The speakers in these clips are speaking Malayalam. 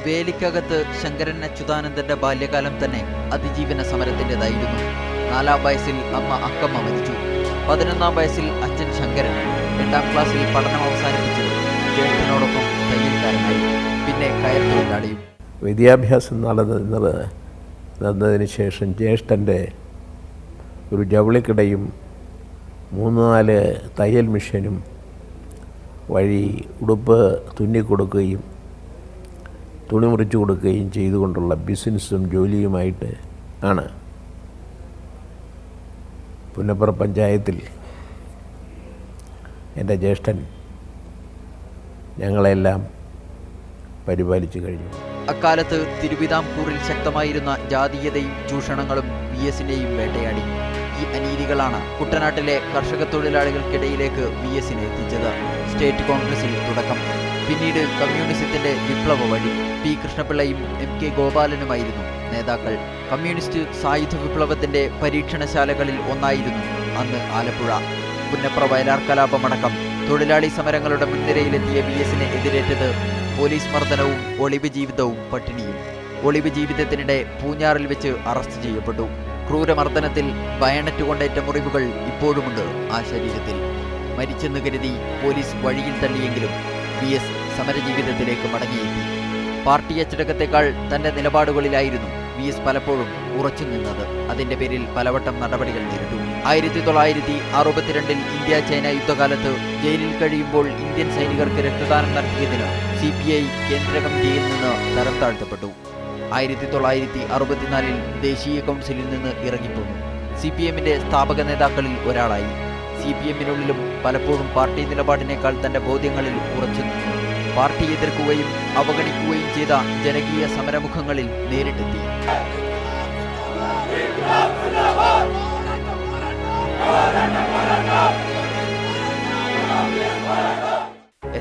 വേലിക്കകത്ത് ശങ്കരൻ അച്യുതാനന്ദന്റെ ബാല്യകാലം തന്നെ അതിജീവന സമരത്തിൻ്റെതായിരുന്നു. 4-ാം വയസ്സിൽ അമ്മ അക്കമ്മ മരിച്ചു. 11-ാം വയസ്സിൽ അച്ഛൻ ശങ്കരൻ 8-ാം ക്ലാസ്സിൽ പഠനം അവസാനിപ്പിച്ച് ജ്യേഷ്ഠനോടൊപ്പം തയ്യൽക്കാരനായി. പിന്നെ കയർ തൊഴിലാളിയും. വിദ്യാഭ്യാസം നടന്നതിന് ശേഷം ജ്യേഷ്ഠൻ്റെ ഒരു ജൗളിക്കടയും 3-4 തയ്യൽ മെഷീനും വഴി ഉടുപ്പ് തുന്നിക്കൊടുക്കുകയും തുണി മുറിച്ച് കൊടുക്കുകയും ചെയ്തുകൊണ്ടുള്ള ബിസിനസ്സും ജോലിയുമായിട്ട് ആണ് പുന്നപ്ര പഞ്ചായത്തിൽ എൻ്റെ ജ്യേഷ്ഠൻ ഞങ്ങളെല്ലാം പരിപാലിച്ചു കഴിഞ്ഞു. അക്കാലത്ത് തിരുവിതാംകൂറിൽ ശക്തമായിരുന്ന ജാതീയതയും ചൂഷണങ്ങളും VS-നെയും വേട്ടയാടി. ഈ അനീതികളാണ് കുട്ടനാട്ടിലെ കർഷക തൊഴിലാളികൾക്കിടയിലേക്ക് VS-നെ എത്തിച്ചത്. സ്റ്റേറ്റ് കോൺഗ്രസിൽ തുടക്കം, പിന്നീട് കമ്മ്യൂണിസത്തിന്റെ വിപ്ലവ വഴി. P. കൃഷ്ണപിള്ളയും M. K. ഗോപാലനുമായിരുന്നു നേതാക്കൾ. കമ്മ്യൂണിസ്റ്റ് സായുധ വിപ്ലവത്തിന്റെ പരീക്ഷണശാലകളിൽ ഒന്നായിരുന്നു അന്ന് ആലപ്പുഴ. പുന്നപ്ര വയലാർ കലാപമടക്കം തൊഴിലാളി സമരങ്ങളുടെ മുൻനിരയിലെത്തിയ VS-നെ എതിരേറ്റത് പോലീസ് മർദ്ദനവും ഒളിവ് ജീവിതവും പട്ടിണിയും. ഒളിവ് ജീവിതത്തിനിടെ പൂഞ്ഞാറിൽ വെച്ച് അറസ്റ്റ് ചെയ്യപ്പെട്ടു. ക്രൂരമർദ്ദനത്തിൽ ബയണറ്റ് കൊണ്ടേറ്റ മുറിവുകൾ ഇപ്പോഴുമുണ്ട് ആ ശരീരത്തിൽ. മരിച്ചെന്ന് കരുതി പോലീസ് വഴിയിൽ തള്ളിയെങ്കിലും VS സമരജീവിതത്തിലേക്ക് മടങ്ങിയെത്തി. പാർട്ടി അച്ചടക്കത്തെക്കാൾ തന്റെ നിലപാടുകളിലായിരുന്നു VS പലപ്പോഴും ഉറച്ചു നിന്നത്. അതിന്റെ പേരിൽ പലവട്ടം നടപടികൾ നേരിട്ടു. 1962-ൽ ഇന്ത്യ ചൈന യുദ്ധകാലത്ത് ജയിലിൽ കഴിയുമ്പോൾ ഇന്ത്യൻ സൈനികർക്ക് രക്തദാനം നടത്തിയതിന് CPI കേന്ദ്ര കമ്മിറ്റിയിൽ നിന്ന് തരം താഴ്ത്തപ്പെട്ടു. 1964-ൽ ദേശീയ കൗൺസിലിൽ നിന്ന് ഇറങ്ങിപ്പോന്നു. CPM-ന്റെ സ്ഥാപക നേതാക്കളിൽ ഒരാളായി. CPM-നുള്ളിലും പലപ്പോഴും പാർട്ടി നിലപാടിനേക്കാൾ തന്റെ ബോധ്യങ്ങളിൽ ഉറച്ചു നിന്നു. പാർട്ടി എതിർക്കുകയും അവഗണിക്കുകയും ചെയ്ത ജനകീയ സമരമുഖങ്ങളിൽ നേരിട്ടെത്തി.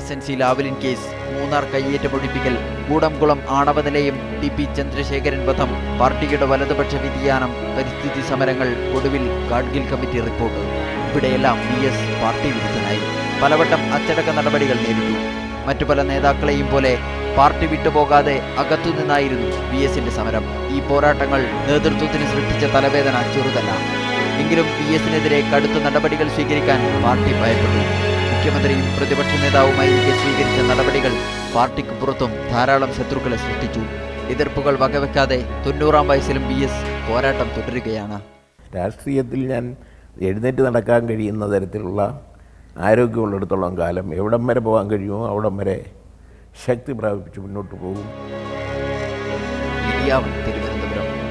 SNC ലാവ്ലിൻ കേസ്, മൂന്നാർ കയ്യേറ്റമൊഴിപ്പിക്കൽ, കൂടംകുളം ആണവ നിലയം, TP ചന്ദ്രശേഖരൻ വധം, പാർട്ടിയുടെ വലതുപക്ഷ വ്യതിയാനം, പരിസ്ഥിതി സമരങ്ങൾ, ഒടുവിൽ ഗാഡ്ഗിൽ കമ്മിറ്റി റിപ്പോർട്ട്. ഇവിടെയെല്ലാം VS പാർട്ടി വിരുദ്ധനായി. പലവട്ടം അച്ചടക്ക നടപടികൾ നേരിട്ടു. മറ്റു പല നേതാക്കളെയും പോലെ പാർട്ടി വിട്ടുപോകാതെ അകത്തുനിന്നായിരുന്നു VS-ന്റെ സമരം. ഈ പോരാട്ടങ്ങൾ നേതൃത്വത്തിന് സൃഷ്ടിച്ച തലവേദന ചെറുതല്ല. എങ്കിലും VS-നെതിരെ കടുത്ത നടപടികൾ സ്വീകരിക്കാൻ പാർട്ടി ഭയപ്പെട്ടു. മുഖ്യമന്ത്രിയും പ്രതിപക്ഷ നേതാവുമായിരിക്കെ സ്വീകരിച്ച നടപടികൾ പാർട്ടിക്ക് പുറത്തും ധാരാളം ശത്രുക്കളെ സൃഷ്ടിച്ചു. എതിർപ്പുകൾ വകവെക്കാതെ 90-ാം വയസ്സിലും VS പോരാട്ടം തുടരുകയാണ്. രാഷ്ട്രീയത്തിൽ ഞാൻ എഴുന്നേറ്റ് നടക്കാൻ കഴിയുന്ന തരത്തിലുള്ള ആരോഗ്യമുള്ളിടത്തോളം കാലം എവിടം വരെ പോകാൻ കഴിയുമോ അവിടം വരെ ശക്തി പ്രാപിപ്പിച്ച് മുന്നോട്ട് പോകും. മീഡിയ 1 തിരുവനന്തപുരം.